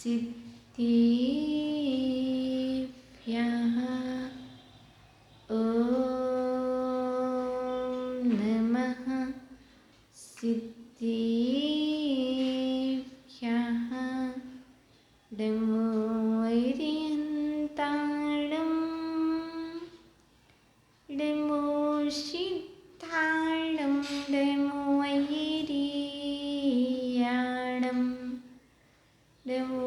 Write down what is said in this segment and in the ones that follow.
सिद्धिभ्यः ॐ नमः सिद्धिभ्यः नमो वैरियन्ताणं नमो सिद्धाणं नमो वैरियाणं नमो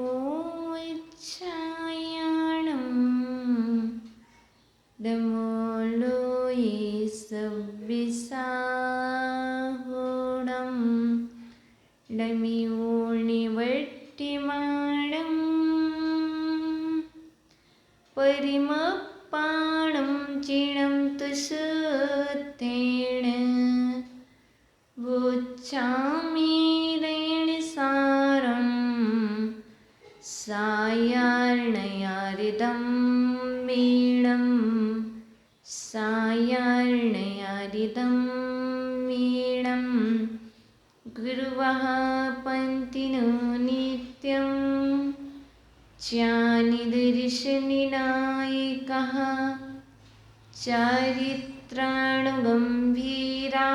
इच्छायाणं नमो लोये सव्विसाहुणं नमो निवर्तिमाणं परिमपाणं चिणं तुशुद्धेन वोच्चामि रेणसारं सायार्णयारिदं मीणं सायार्णयारिदं मीणं गुरुवः पन्तिनो नित्यं ज्ञानिदर्शनिनायकः चारित्राणुगम्भीरा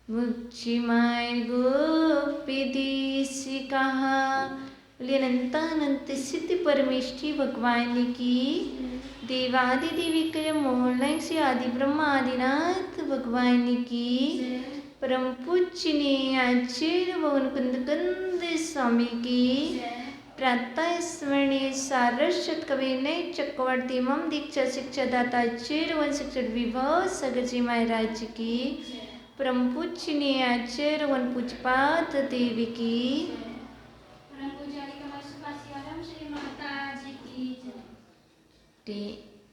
मुक्तिमार्गोपदेशिकः। अनंत सिद्धि परमेष्ठी भगवान की, देवादि देवी कर मोहल्ला से आदि ब्रह्मा आदिनाथ भगवान की, परम पूजनीय आचार्य भवन कुंद स्वामी की, प्रातः स्मरणीय सारस्वत कवि नय चक्रवर्ती मम दीक्षा शिक्षा दाता आचार्य वन शिक्षक विभव सगजी महाराज की, परम पूजनीय आचार्य वन पूजपात देवी की,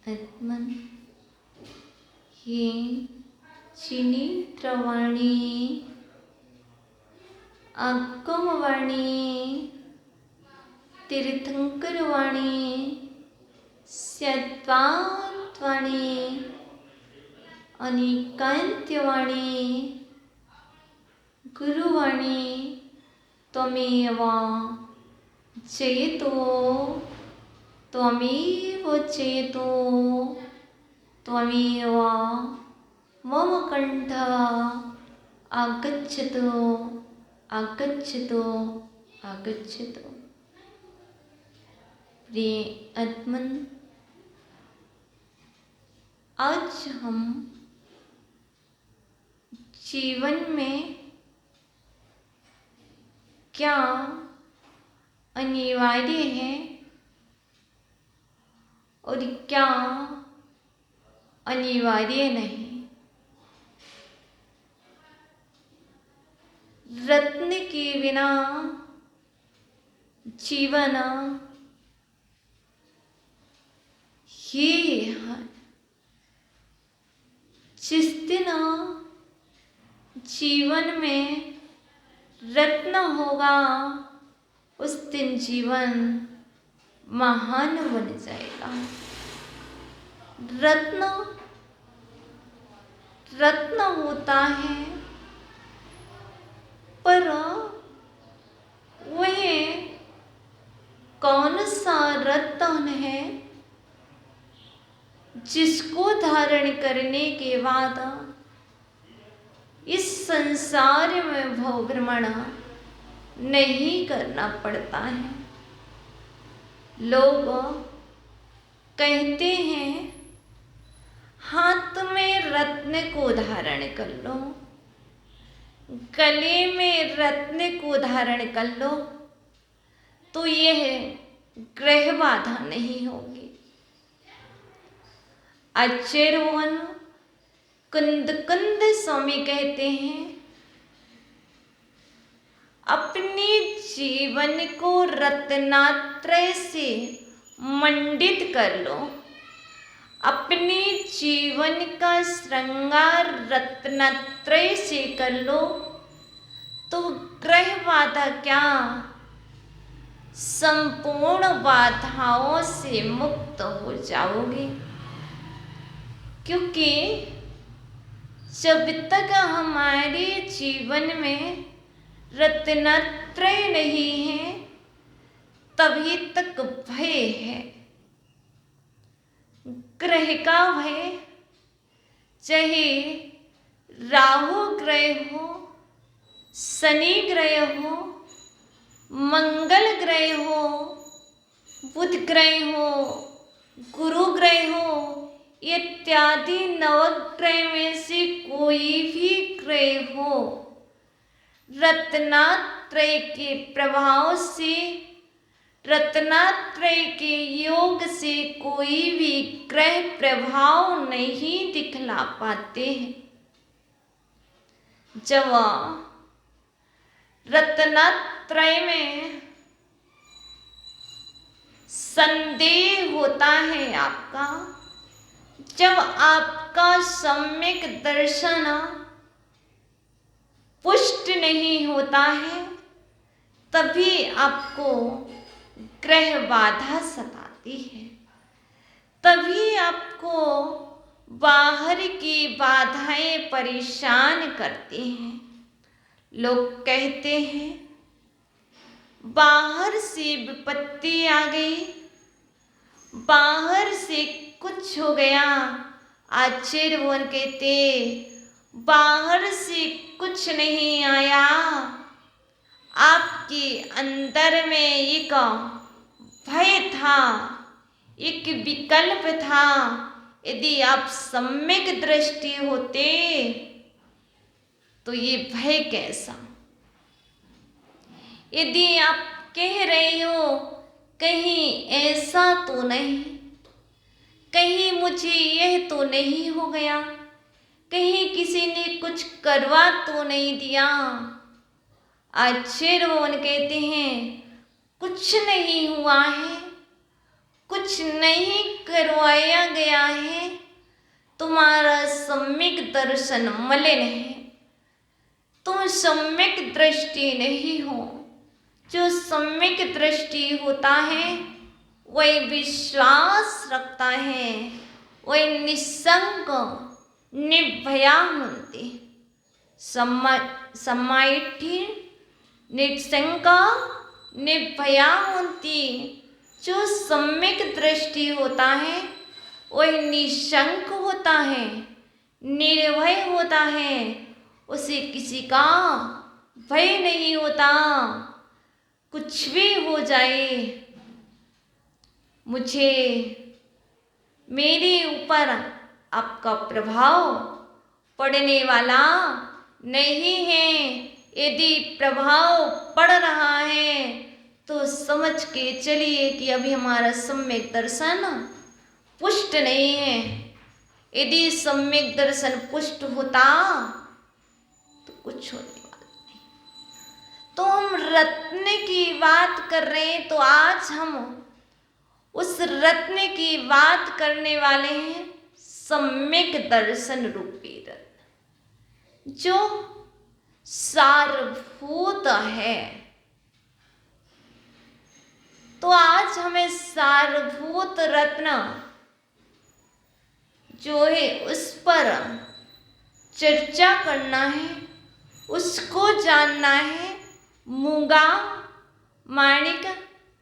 आत्मन हे चिनित्रवाणी आगमवाणी तीर्थंकरवाणी सत्वात्वाणी अनिकांत्यवाणी गुरुवाणी त्वमेव जयतो त्वमेव जयतो त्वमेव मम कंठ आगच्छतु आगच्छतु आगच्छतु। प्रिय आत्मन, आज हम जीवन में क्या अनिवार्य है और क्या अनिवार्य नहीं, रत्न के बिना जीवन ये है। जिस दिन जीवन में रत्न होगा उस दिन जीवन महान बन जाएगा। रत्न रत्न होता है, पर वह कौन सा रत्न है जिसको धारण करने के बाद इस संसार में भव भ्रमण नहीं करना पड़ता है। लोग कहते हैं हाथ में रत्न को धारण कर लो, गले में रत्न को धारण कर लो, तो यह ग्रह बाधा नहीं होगी। आचार्य कुंद स्वामी कहते हैं अपने जीवन को रत्नात्रय से मंडित कर लो, अपने जीवन का श्रृंगार रत्नत्रय से कर लो, तो ग्रह बाधा क्या संपूर्ण बाधाओं से मुक्त हो जाओगे। क्योंकि जब तक हमारे जीवन में रत्नत्रय नहीं है, तभी तक भय है। ग्रह का भय, चाहे राहु ग्रह हो, शनि ग्रह हो, मंगल ग्रह हो, बुध ग्रह हो, गुरु ग्रह हो, इत्यादि नवग्रह में से कोई भी ग्रह हो, रत्नात्रय के प्रभाव से, रत्नात्रय के योग से कोई भी ग्रह प्रभाव नहीं दिखला पाते हैं। जब रत्नात्रय में संदेह होता है आपका, जब आपका सम्यक दर्शन पुष्ट नहीं होता है, तभी आपको ग्रह बाधा सताती है, तभी आपको बाहर की बाधाएं परेशान करती हैं। लोग कहते हैं बाहर से विपत्ति आ गई, बाहर से कुछ हो गया। आचार्य कहते बाहर से कुछ नहीं आया, आपके अंदर में एक भय था, एक विकल्प था। यदि आप सम्यक दृष्टि होते तो ये भय कैसा। यदि आप कह रहे हो कहीं ऐसा तो नहीं, कहीं मुझे यह तो नहीं हो गया, कहीं किसी ने कुछ करवा तो नहीं दिया। आचार्य कहते हैं कुछ नहीं हुआ है, कुछ नहीं करवाया गया है, तुम्हारा सम्यक दर्शन मलिन है, तुम सम्यक दृष्टि नहीं हो। जो सम्यक दृष्टि होता है वही विश्वास रखता है, वही निसंक निर्भया होती, समाइठी निसंका निर्भया होती। जो सम्यक दृष्टि होता है वही निशंक होता है, निर्भय होता है, उसे किसी का भय नहीं होता। कुछ भी हो जाए, मुझे मेरे ऊपर आपका प्रभाव पड़ने वाला नहीं है। यदि प्रभाव पड़ रहा है तो समझ के चलिए कि अभी हमारा सम्यक दर्शन पुष्ट नहीं है। यदि सम्यक दर्शन पुष्ट होता तो कुछ होने वाला नहीं। तो हम रत्न की बात कर रहे हैं, तो आज हम उस रत्न की बात करने वाले हैं, सम्यक दर्शन रूपी रत्न, जो सारभूत है। तो आज हमें सारभूत रत्न जो है उस पर चर्चा करना है, उसको जानना है। मूंगा, माणिक,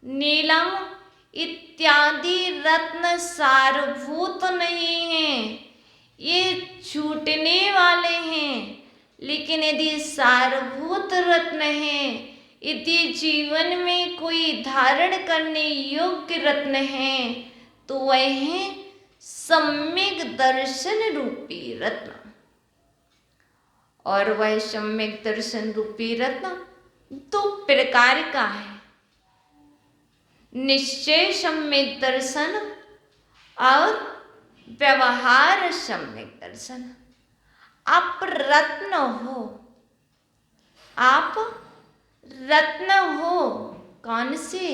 नीलम इत्यादि रत्न सारभूत नहीं हैं, ये छूटने वाले हैं। लेकिन यदि सारभूत रत्न है, यदि जीवन में कोई धारण करने योग्य रत्न है, तो वह है सम्यक दर्शन रूपी रत्न। और वह सम्यक दर्शन रूपी रत्न दो प्रकार का है, निश्चय सम्यक दर्शन और व्यवहार सम्यक दर्शन। आप रत्न हो, आप रत्न हो। कौन से?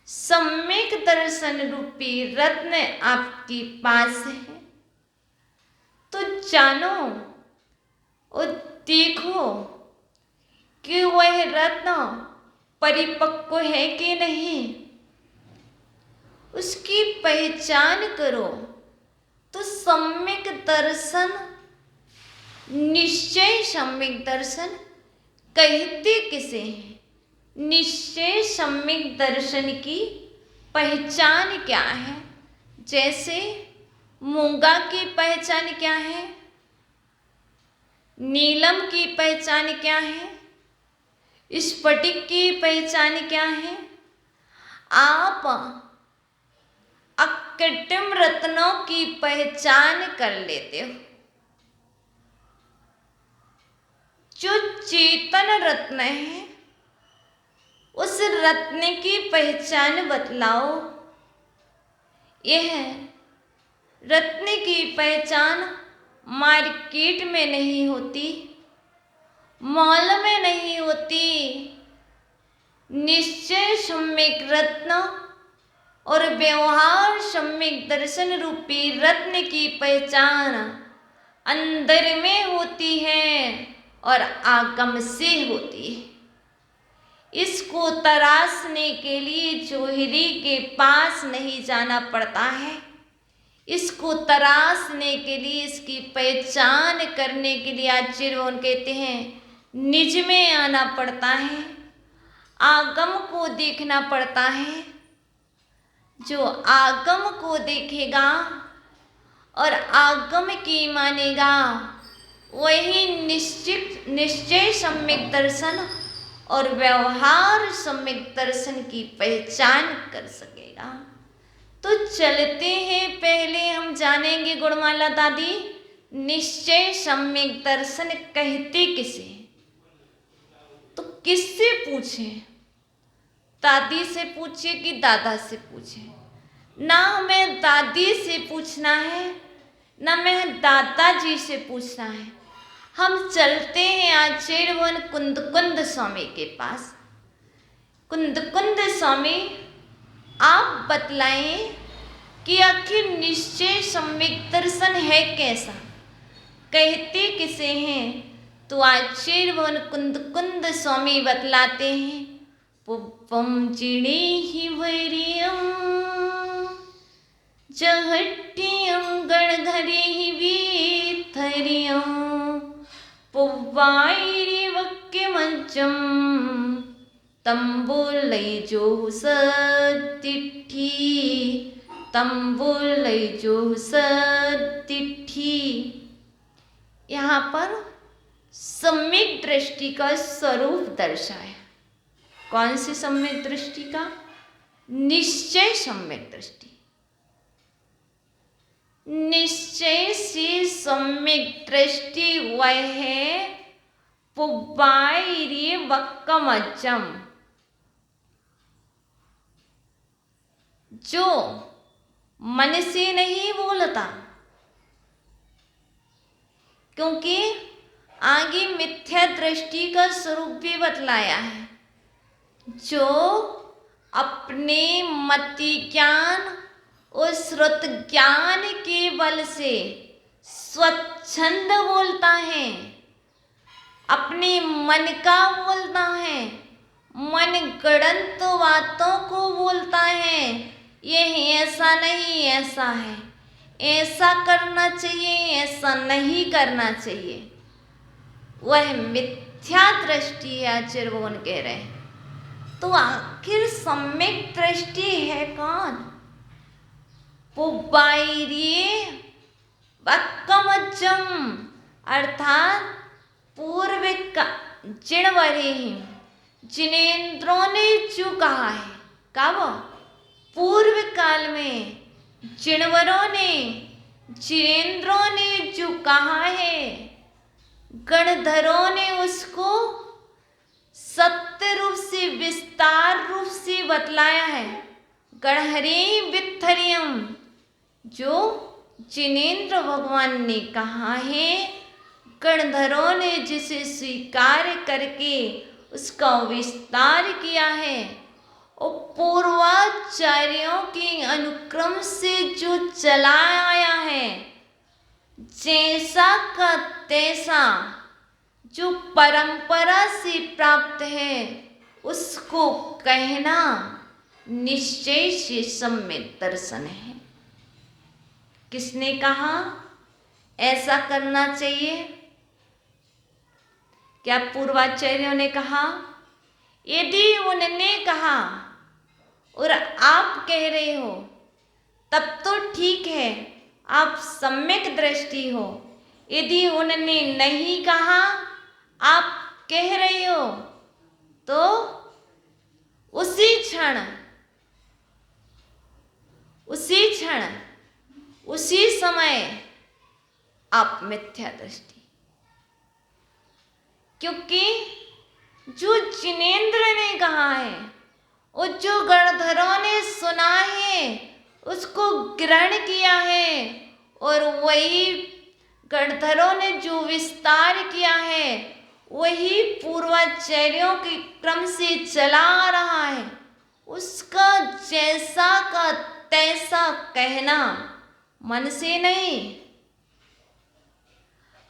सम्यक दर्शन रूपी रत्न आपके पास है, तो जानो और देखो कि वह रत्न परिपक्व है कि नहीं, उसकी पहचान करो। तो सम्यक दर्शन, निश्चय सम्यक दर्शन कहते किसे हैं? निश्चय सम्यक दर्शन की पहचान क्या है? जैसे मूंगा की पहचान क्या है? नीलम की पहचान क्या है? स्फटिक की पहचान क्या है? आप अकृत्रिम रत्नों की पहचान कर लेते हो। जो चेतन रत्न है उस रत्न की पहचान बतलाओ। यह रत्न की पहचान मार्केट में नहीं होती, मॉल में नहीं होती। निश्चय सम्यक रत्न और व्यवहार सम्यक दर्शन रूपी रत्न की पहचान अंदर में होती है और आगम से होती है। इसको तराशने के लिए जोहरी के पास नहीं जाना पड़ता है। इसको तराशने के लिए, इसकी पहचान करने के लिए आचार्य कहते हैं निज में आना पड़ता है, आगम को देखना पड़ता है। जो आगम को देखेगा और आगम की मानेगा वही निश्चय सम्यक दर्शन और व्यवहार सम्यक दर्शन की पहचान कर सकेगा। तो चलते हैं, पहले हम जानेंगे गुणमाला दादी निश्चय सम्यक दर्शन कहते किसे? तो किससे पूछे? दादी से पूछे कि दादा से पूछे? ना हमें दादी से पूछना है, ना मैं दादाजी से पूछना है। हम चलते हैं आचार्य कुंद स्वामी के पास। कुंद स्वामी, आप बतलाएं कि आखिर निश्चय सम्यक दर्शन है कैसा, कहते किसे हैं? तो आचार्य कुंद स्वामी बतलाते हैं पुप्पम चिड़े ही वैरियम जहट्टियम गणधरे ही वीथरियम पुव्वाइरि वक्यमज्जम तंबुलैजो सतिट्ठी तंबुलैजो सतिट्ठी। यहाँ पर सम्यक दृष्टि का स्वरूप दर्शाया। कौन सी सम्यक दृष्टि का? निश्चय सम्यक दृष्टि। निश्चय से सम्यक दृष्टि वह है पुब्बाइरि वक्कमज्जम, जो मन से नहीं बोलता। क्योंकि आगे मिथ्या दृष्टि का स्वरूप भी बतलाया है। जो अपने मति ज्ञान और श्रुत ज्ञान के बल से स्वच्छंद बोलता है, अपने मन का बोलता है, मन गढ़ंत बातों को बोलता है। यह ऐसा नहीं, ऐसा है, ऐसा करना चाहिए, ऐसा नहीं करना चाहिए, वह मिथ्या दृष्टि है। आचार्य कह रहे हैं। तो आखिर सम्यक दृष्टि है कौन? पुब्बाइरि वक्कमज्जम, अर्थात पूर्व का जिणवरे, जिनेन्द्रों ने जो कहा है। कब? पूर्व काल में जिणवरों ने, जिनेन्द्रों ने जो कहा है, गणधरों ने उसको सत्य रूप से, विस्तार रूप से बतलाया है। गणहरे वित्थरियम, जो जिनेन्द्र भगवान ने कहा है, गणधरों ने जिसे स्वीकार करके उसका विस्तार किया है, और पूर्वाचार्यों के अनुक्रम से जो चला आया है, जैसा का तैसा जो परंपरा से प्राप्त है, उसको कहना निश्चय से सम्यक दर्शन है। किसने कहा ऐसा करना चाहिए? क्या पूर्वाचार्यों ने कहा? यदि उन्होंने कहा और आप कह रहे हो तब तो ठीक है, आप सम्यक दृष्टि हो। यदि उन्होंने नहीं कहा, आप कह रहे हो, तो उसी क्षण उसी समय आप मिथ्या दृष्टि। क्योंकि जो जिनेंद्र ने कहा है और जो गणधरों ने सुना है उसको ग्रहण किया है, और वही गणधरों ने जो विस्तार किया है वही पूर्वाचार्यों के क्रम से चला रहा है। उसका जैसा का तैसा कहना मन से नहीं,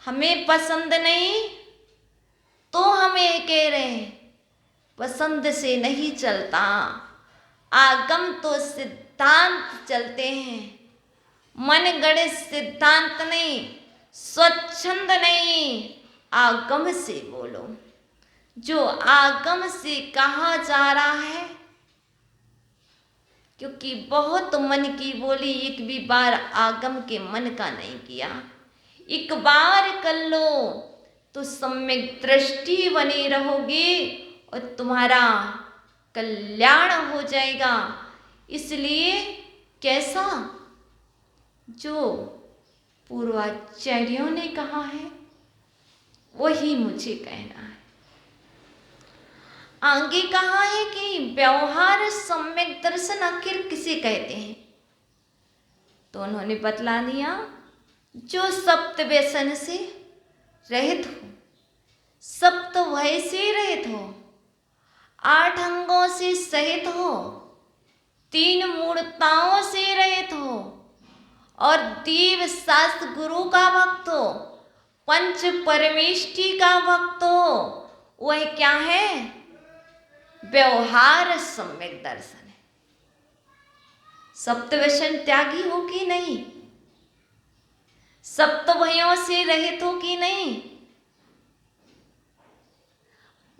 हमें पसंद नहीं तो हम ये कह रहे हैं, पसंद से नहीं चलता। आगम तो सिद्धांत चलते हैं, मन गढ़े सिद्धांत नहीं, स्वच्छंद नहीं, आगम से बोलो। जो आगम से कहा जा रहा है, क्योंकि बहुत मन की बोली, एक भी बार आगम के मन का नहीं किया। एक बार कर लो तो सम्यक दृष्टि बनी रहोगी और तुम्हारा कल्याण हो जाएगा। इसलिए कैसा, जो पूर्वाचार्यों ने कहा है वही मुझे कहना है। आगे कहा है कि व्यवहार सम्यक दर्शन आखिर किसे कहते हैं, तो उन्होंने बतला दिया, जो सप्त व्यसन से रहित हो, सप्त भय से रहित हो, 8 अंगों से सहित हो, 3 मूर्ताओं से रहित हो, और देव शास्त्र गुरु का भक्त हो, पंच परमेष्टि का भक्त हो। वह क्या है, व्यवहार सम्यक दर्शन है। सप्त व्यसन त्यागी हो कि नहीं, सप्त भयों से रहित हो कि नहीं,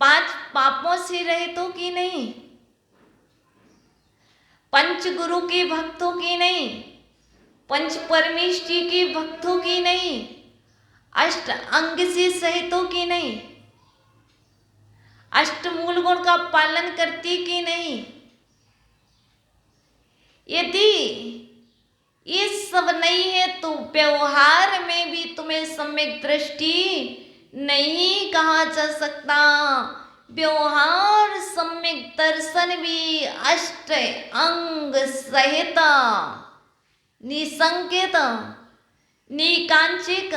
5 पापों से रहित हो कि नहीं, पंच गुरु के भक्त हो कि नहीं, पंच परमेष्टि के भक्त हो कि नहीं, अष्ट अंग से सहित हो कि नहीं, अष्ट मूल गुण का पालन करती कि नहीं। यदि ये सब नहीं है तो व्यवहार में भी तुम्हें सम्यक दृष्टि नहीं कहा जा सकता। व्यवहार सम्यक दर्शन भी अष्ट अंग सहित, निसंकेत, निकांचिक,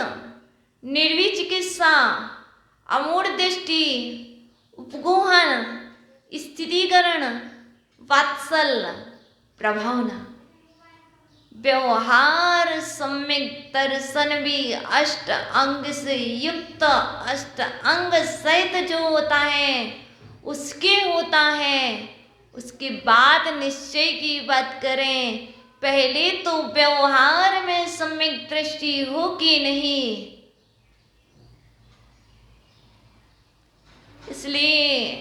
निर्विचिकित्सा, अमूढ़ दृष्टि, उपगोहन, स्थितीकरण, वात्सल्य, प्रभावना। व्यवहार सम्यक दर्शन भी अष्ट अंग से युक्त, अष्ट अंग सहित जो होता है उसके होता है। उसके बाद निश्चय की बात करें, पहले तो व्यवहार में सम्यक दृष्टि हो कि नहीं। इसलिए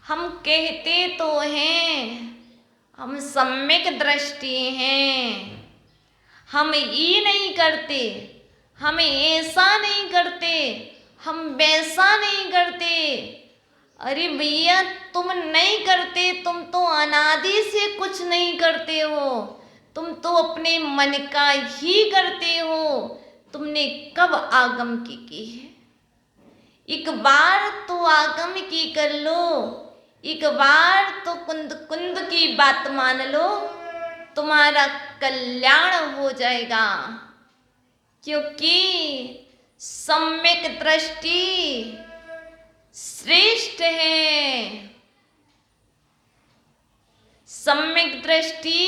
हम कहते तो हैं हम सम्यक दृष्टि हैं, हम ये नहीं करते, हम ऐसा नहीं करते, हम वैसा नहीं करते। अरे भैया, तुम नहीं करते, तुम तो अनादि से कुछ नहीं करते हो, तुम तो अपने मन का ही करते हो। तुमने कब आगम की है? एक बार तो आगम की कर लो, एक बार तो कुंद कुंद की बात मान लो, तुम्हारा कल्याण हो जाएगा। क्योंकि सम्यक दृष्टि श्रेष्ठ है, सम्यक दृष्टि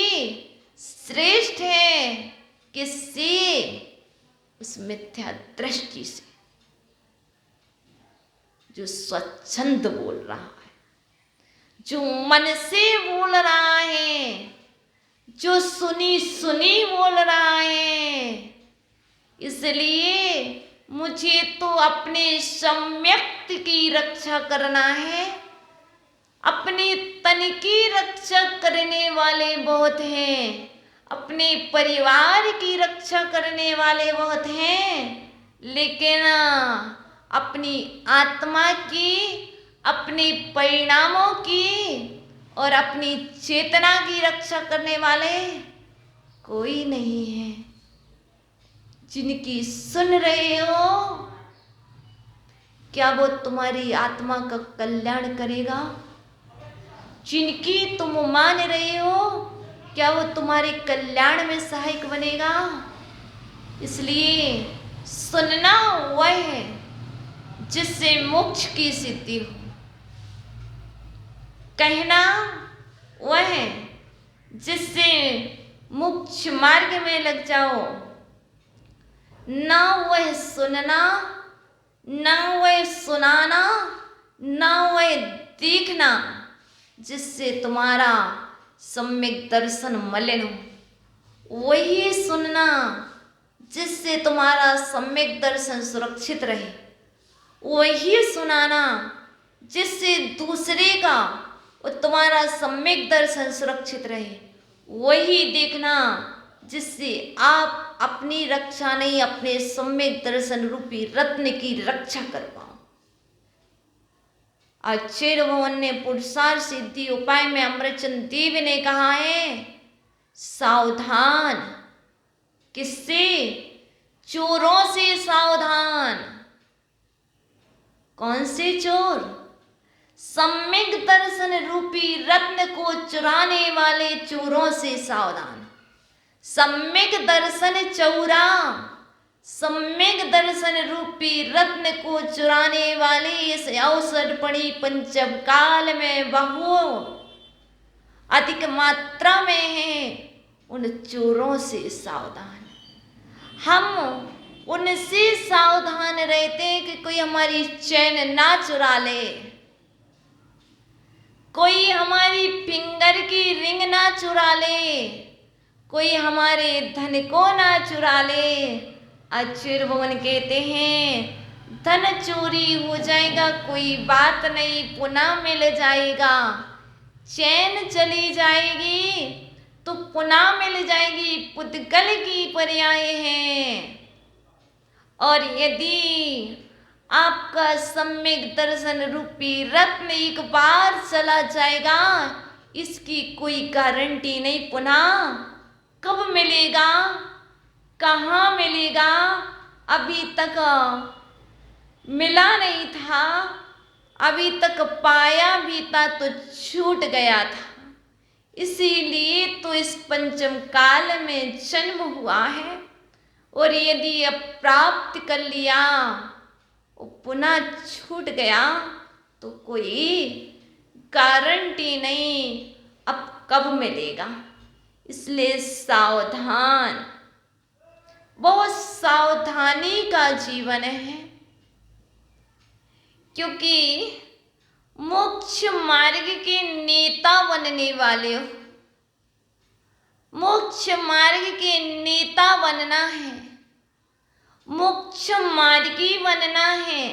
श्रेष्ठ है। किससे? उस मिथ्या दृष्टि से जो स्वच्छंद बोल रहा है, जो मन से बोल रहा है, जो सुनी सुनी बोल रहा है। इसलिए मुझे तो अपने सम्यक्त की रक्षा करना है, अपने तन की रक्षा करने वाले बहुत हैं, अपने परिवार की रक्षा करने वाले बहुत हैं, लेकिन अपनी आत्मा की, अपने परिणामों की और अपनी चेतना की रक्षा करने वाले कोई नहीं है। जिनकी सुन रहे हो, क्या वो तुम्हारी आत्मा का कल्याण करेगा? जिनकी तुम मान रहे हो, क्या वो तुम्हारे कल्याण में सहायक बनेगा? इसलिए सुनना वह है जिससे मोक्ष की सिद्धि हो, कहना वह है जिससे मोक्ष मार्ग में लग जाओ। ना वह सुनना, ना वह सुनाना, ना वह देखना जिससे तुम्हारा सम्यक दर्शन मलिन हो। वही सुनना जिससे तुम्हारा सम्यक दर्शन सुरक्षित रहे, वही सुनाना जिससे दूसरे का और तुम्हारा सम्यक दर्शन सुरक्षित रहे, वही देखना जिससे आप अपनी रक्षा नहीं, अपने सम्यक दर्शन रूपी रत्न की रक्षा कर पाओ। आचार्य भगवान ने पुरुषार्थ सिद्धि उपाय में अमृतचंद देव ने कहा है, सावधान। किससे? चोरों से सावधान। कौन से चोर? सम्यक दर्शन रूपी रत्न को चुराने वाले चोरों से सावधान। सम्यक दर्शन चौरा, सम्यक दर्शन रूपी रत्न को चुराने वाले इस अवसर पड़ी पंचम काल में बहु अधिक मात्रा में है, उन चोरों से सावधान। हम उनसे सावधान रहते हैं कि कोई हमारी चैन ना चुरा ले, कोई हमारी फिंगर की रिंग ना चुरा ले, कोई हमारे धन को ना चुरा ले। आचार्य भगवान कहते हैं, धन चोरी हो जाएगा कोई बात नहीं, पुनः मिल जाएगा। चैन चली जाएगी तो पुनः मिल जाएगी, पुद्गल की पर्याय है। और यदि आपका सम्यक दर्शन रूपी रत्न एक बार चला जाएगा, इसकी कोई गारंटी नहीं पुनः कब मिलेगा, कहाँ मिलेगा, अभी तक मिला नहीं था, अभी तक पाया भी था तो छूट गया था। इसीलिए तो इस पंचम काल में जन्म हुआ है। और यदि अब प्राप्त कर लिया और पुनः छूट गया तो कोई गारंटी नहीं अब कब मिलेगा। इसलिए सावधान, बहुत सावधानी का जीवन है, क्योंकि मोक्ष मार्ग के नेता बनने वाले हो। मोक्ष मार्ग के नेता बनना है, मोक्ष मार्गी बनना है।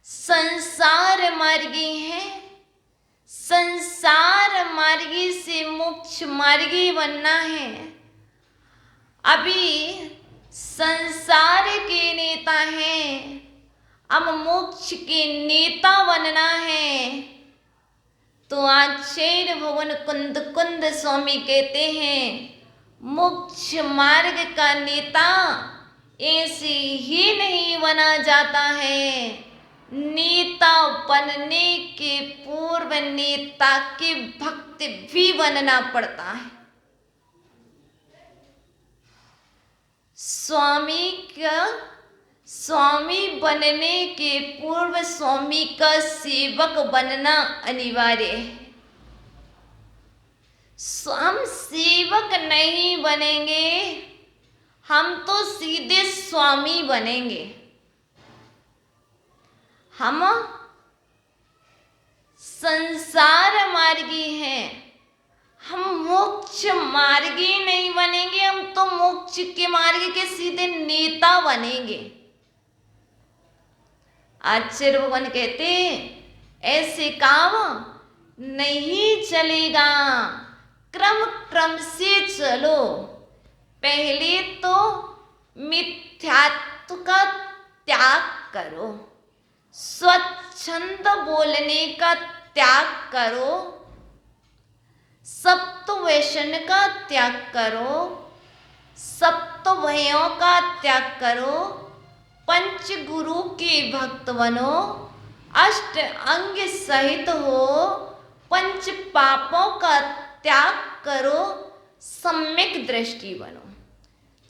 संसार मार्गी है, संसार मार्गी से मोक्ष मार्गी बनना है। अभी संसार के नेता हैं, अब मोक्ष के नेता बनना है। तो आचार्य भगवान कुंद कुंद स्वामी कहते हैं, मोक्ष मार्ग का नेता ऐसे ही नहीं बना जाता है, नेता बनने के पूर्व नेता के भक्त भी बनना पड़ता है। स्वामी बनने के पूर्व स्वामी का सेवक बनना अनिवार्य है। हम सेवक नहीं बनेंगे, हम तो सीधे स्वामी बनेंगे। हम संसार मार्गी हैं, हम मोक्ष मार्गी नहीं बनेंगे, हम तो मोक्ष के मार्ग के सीधे नेता बनेंगे। आचार्य भगवान कहते हैं, ऐसे काम नहीं चलेगा, क्रम क्रम से चलो। पहले तो मिथ्यात्व का त्याग करो, स्वच्छंद बोलने का त्याग करो, सप्त व्यसन का त्याग करो, सप्त भयों का त्याग करो, पंच गुरु के भक्त बनो, अष्ट अंग सहित हो, पंच पापों का त्याग करो, सम्यक दृष्टि बनो।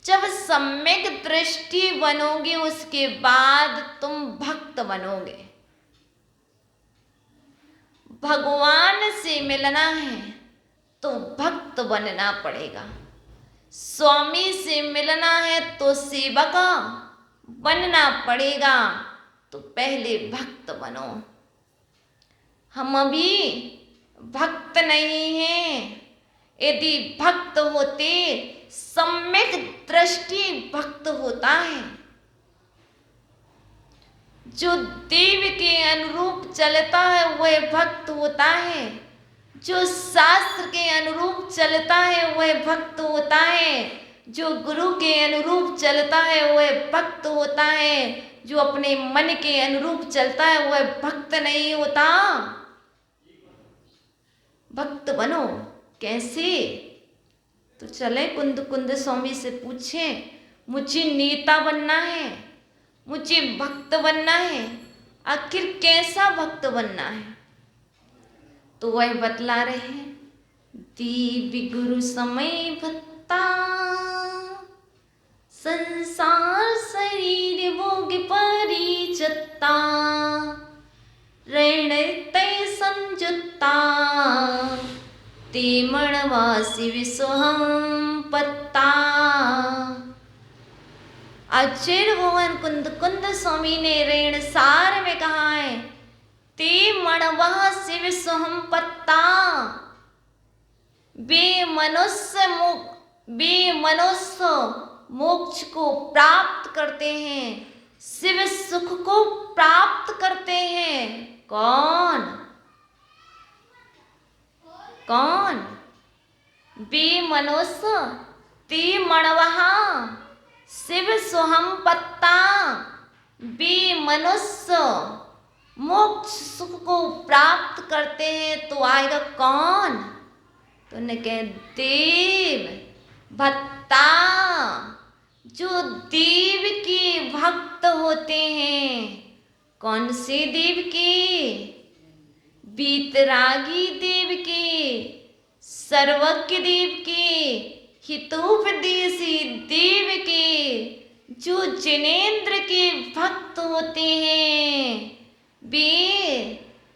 जब सम्यक दृष्टि बनोगे उसके बाद तुम भक्त बनोगे। भगवान से मिलना है तो भक्त बनना पड़ेगा, स्वामी से मिलना है तो सेवक बनना पड़ेगा। तो पहले भक्त बनो। हम अभी भक्त नहीं हैं। यदि भक्त होते, सम्यक दृष्टि भक्त होता है। जो देव के अनुरूप चलता है वह भक्त होता है, जो शास्त्र के अनुरूप चलता है वह भक्त होता है, जो गुरु के अनुरूप चलता है वह भक्त होता है, जो अपने मन के अनुरूप चलता है वह भक्त नहीं होता। भक्त बनो। कैसे? तो चले कुंद कुंद स्वामी से पूछे, मुझे नेता बनना है, मुझे भक्त बनना है, आखिर कैसा भक्त बनना है? तो वह बतला रहे हैं, दीवि गुरु समय भत्ता, संसार शरीर भोग परिचत्ता, ऋण तय संजुत्ता, ते मणवासी विश्वहम पत्ता। आचार्य भगवान कुंद कुंद स्वामी ने ऋण सार में कहा है, ते मणवः शिव सोहम पत्ता। वे मनुष्य मोक्ष को प्राप्त करते हैं, शिव सुख को प्राप्त करते हैं। कौन? कौन? वे मनुष्य ते मणवः शिव सोहम पत्ता। वे मनुष्य मोक्ष सुख को प्राप्त करते हैं। तो आएगा कौन? तो उन्हें कहे देव भत्ता, जो देव के भक्त होते हैं। कौन से देव के? वीतरागी देव के, सर्वज्ञ देव के, हितोपदेशी देव के, जो जिनेंद्र के भक्त होते हैं। वे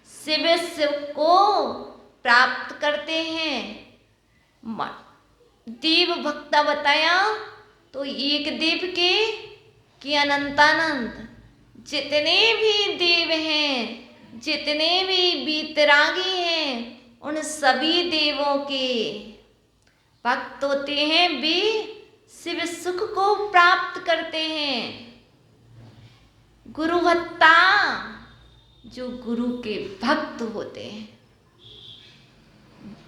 शिव को प्राप्त करते हैं। देव भक्ता बताया तो एक देव के कि अनंतानंत जितने भी देव हैं, जितने भी वीतरागी हैं, उन सभी देवों के भक्त होते हैं। वे शिव सुख को प्राप्त करते हैं। गुरु भत्ता, जो गुरु के भक्त होते हैं।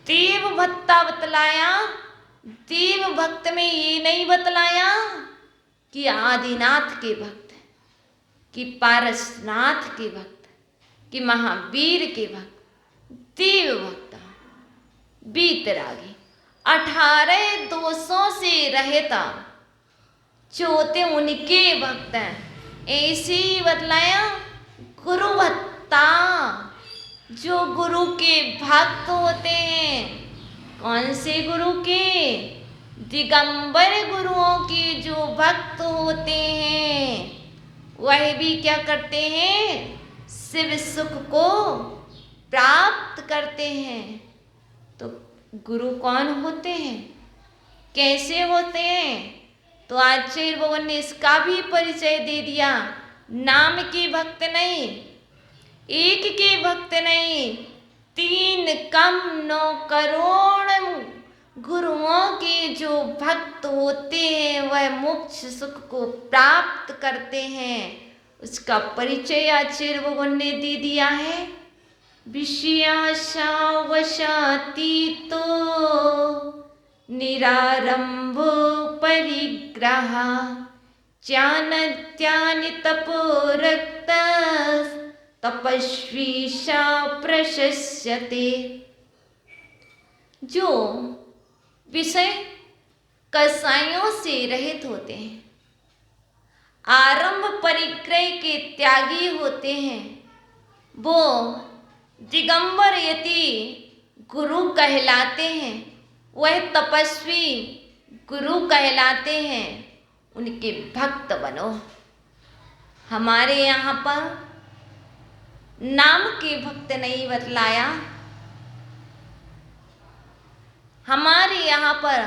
देव भत्ता बतलाया। देव भक्त में ये नहीं बतलाया कि आदिनाथ के भक्त, कि पारसनाथ के भक्त, कि महावीर के भक्त। देव भक्त वीतरागी 18 दोषों से रहता, चौथे उनके भक्त हैं। ऐसे ही बतलाया गुरु भत्ता, जो गुरु के भक्त होते हैं। कौन से गुरु के? दिगंबर गुरुओं के जो भक्त होते हैं, वह भी क्या करते हैं? शिव सुख को प्राप्त करते हैं। तो गुरु कौन होते हैं? कैसे होते हैं? तो आचार्य भगवान ने इसका भी परिचय दे दिया। नाम के भक्त नहीं, एक के भक्त नहीं, 3 कम 9 करोड़ गुरुओं के जो भक्त होते हैं वह मोक्ष सुख को प्राप्त करते हैं। उसका परिचय आचार्य भगवान ने दे दिया है। विषयाशावशातीतो निरारंभो परिग्रह ज्ञानध्यानि तपोरक्त तपस्वी सा प्रशस्यते। जो विषय कसायों से रहित होते हैं, आरंभ परिग्रह के त्यागी होते हैं, वो दिगंबर यति गुरु कहलाते हैं। वह तपस्वी गुरु कहलाते हैं। उनके भक्त बनो। हमारे यहाँ पर नाम के भक्त नहीं बतलाया, हमारे यहाँ पर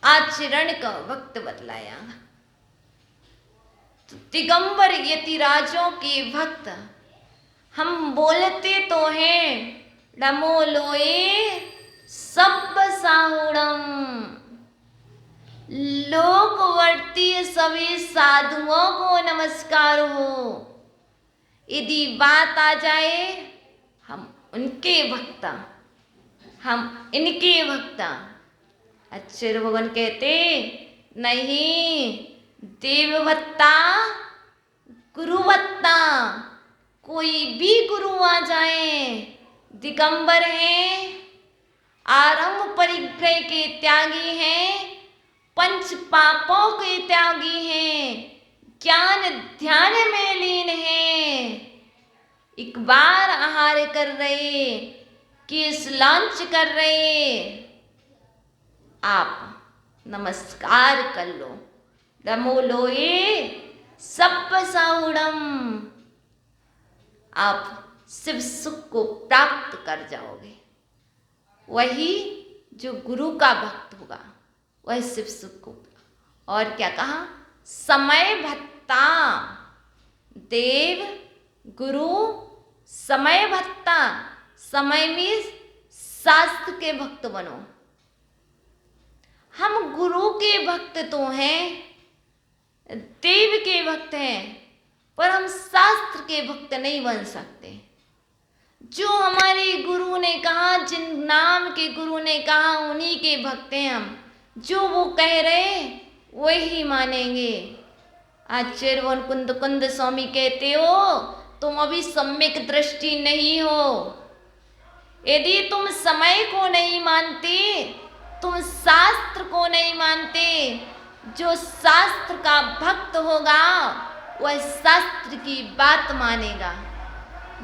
आचरण का भक्त बतलाया। तो दिगंबर यतिराजों के भक्त हम बोलते तो हैं नमो लोए सब साहुणम, लोकवर्ती सभी साधुओं को नमस्कार हो। यदि बात आ जाए हम उनके भक्त, हम इनके भक्त। अक्षर भगवान कहते नहीं, देववत्ता गुरुवत्ता, कोई भी गुरु आ जाए, दिगंबर हैं, आरंभ परिग्रह के त्यागी हैं, पंच पापों के त्यागी हैं, ज्ञान ध्यान में लीन हैं। एक बार आहार कर रहे, केस लॉन्च कर रहे, आप नमस्कार कर लो, नमो लोए सब साहुणम। आप शिव सुख को प्राप्त कर जाओगे। वही जो गुरु का भक्त होगा वह शिव सुख को। और क्या कहा? समय भत्ता, देव गुरु समय भत्ता। समय में शास्त्र के भक्त बनो। हम गुरु के भक्त तो हैं, देव के भक्त हैं, पर हम शास्त्र के भक्त नहीं बन सकते। जो हमारे गुरु ने कहा, जिन नाम के गुरु ने कहा, उन्हीं के भक्त हैं हम। जो वो कह रहे वही मानेंगे। आचार्य वन कुंद कुंद स्वामी कहते हो तुम अभी सम्यक दृष्टि नहीं हो। यदि तुम समय को नहीं मानते, तुम शास्त्र को नहीं मानते, जो शास्त्र का भक्त होगा वह शास्त्र की बात मानेगा।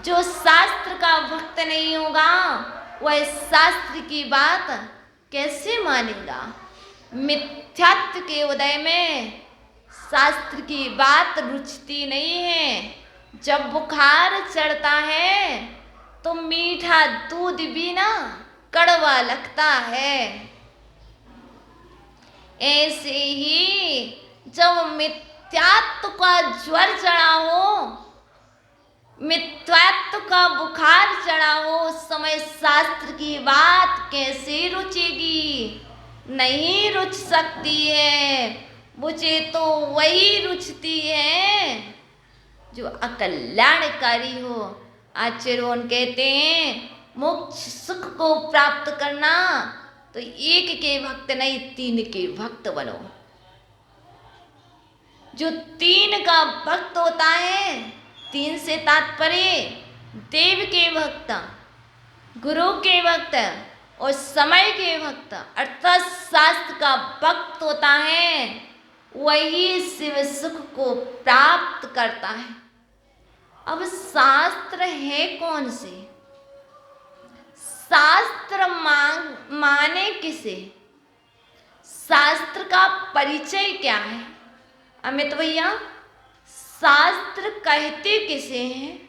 जो शास्त्र का भक्त नहीं होगा वह शास्त्र की बात कैसे मानेगा? मिथ्यात्व के उदय में शास्त्र की बात रुचती नहीं है। जब बुखार चढ़ता है तो मीठा दूध भी ना कड़वा लगता है। ऐसे ही जब मिथ्यात्व का ज्वर चढ़ा हो, मिथ्यात्व का बुखार चढ़ा हो, उस समय शास्त्र की बात कैसे रुचेगी? नहीं रुच सकती है। मुझे तो वही रुचती है जो अकल्याणकारी हो। आचार्य कहते हैं मोक्ष सुख को प्राप्त करना तो एक के भक्त नहीं, तीन के भक्त बनो। जो तीन का भक्त होता है, तीन से तात्पर्य देव के भक्त, गुरु के भक्त और समय के भक्त अर्थात शास्त्र का भक्त होता है, वही शिव सुख को प्राप्त करता है। अब शास्त्र है कौन से? शास्त्र माने किसे? शास्त्र का परिचय क्या है? अमित भैया, शास्त्र कहते किसे हैं?